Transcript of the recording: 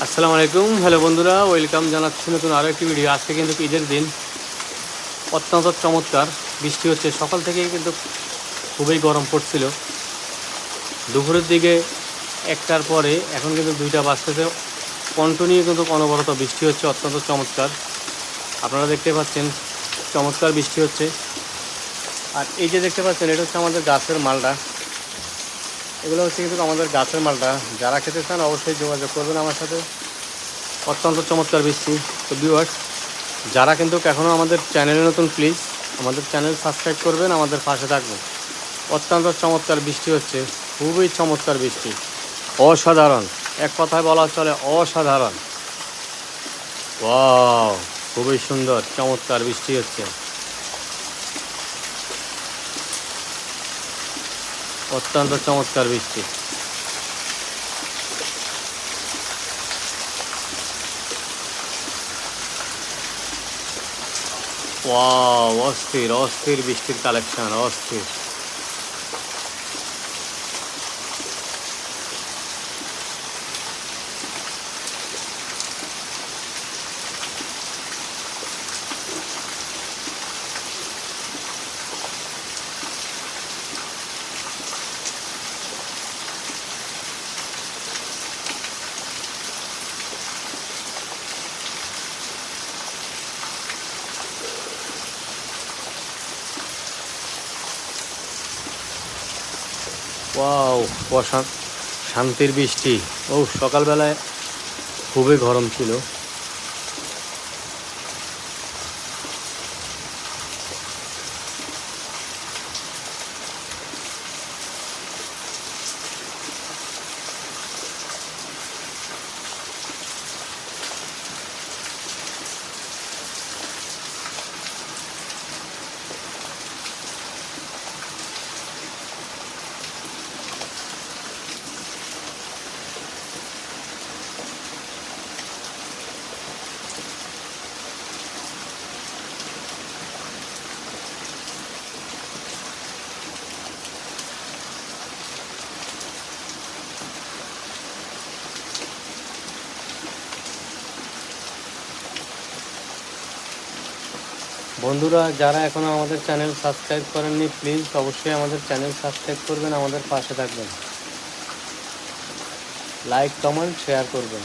আসসালামু আলাইকুম, হ্যালো বন্ধুরা, ওয়েলকাম জানাচ্ছি নতুন আরও একটি ভিডিও। আজকে কিন্তু ঈদের দিন, অত্যন্ত চমৎকার বৃষ্টি হচ্ছে। সকাল থেকেই কিন্তু খুবই গরম পড়ছিল। দুপুরের দিকে একটার পরে এখন কিন্তু 2টা বাজতেছে, কন্টিনিউ কিন্তু অনবরত বৃষ্টি হচ্ছে, অত্যন্ত চমৎকার। আপনারা দেখতে পাচ্ছেন চমৎকার বৃষ্টি হচ্ছে। আর এই যে দেখতে পাচ্ছেন, এটা হচ্ছে আমাদের গাছের মালটা। এগুলো হচ্ছে কিন্তু আমাদের গাছের মালটা। যারা খেতে চান অবশ্যই যোগাযোগ করবেন আমার সাথে। অত্যন্ত চমৎকার বৃষ্টি। তো ভিউয়ার্স, যারা কিন্তু এখনও আমাদের চ্যানেলে নতুন, প্লিজ আমাদের চ্যানেল সাবস্ক্রাইব করবেন, আমাদের পাশে থাকবেন। অত্যন্ত চমৎকার বৃষ্টি হচ্ছে, খুবই চমৎকার বৃষ্টি, অসাধারণ, এক কথায় বলা চলে অসাধারণ। ওয়াও, খুবই সুন্দর চমৎকার বৃষ্টি হচ্ছে, অত্যন্ত চমৎকার বৃষ্টি। ওয়াও, অস্থির অস্থির বৃষ্টির কালেকশন, অস্থির। ওয়াও, শান্তির বৃষ্টি। ও, সকালবেলায় খুবই গরম ছিল। বন্ধুরা, যারা এখনও আমাদের চ্যানেল সাবস্ক্রাইব করেননি, প্লিজ অবশ্যই আমাদের চ্যানেল সাবস্ক্রাইব করবেন, আমাদের পাশে থাকবেন, লাইক কমেন্ট শেয়ার করবেন।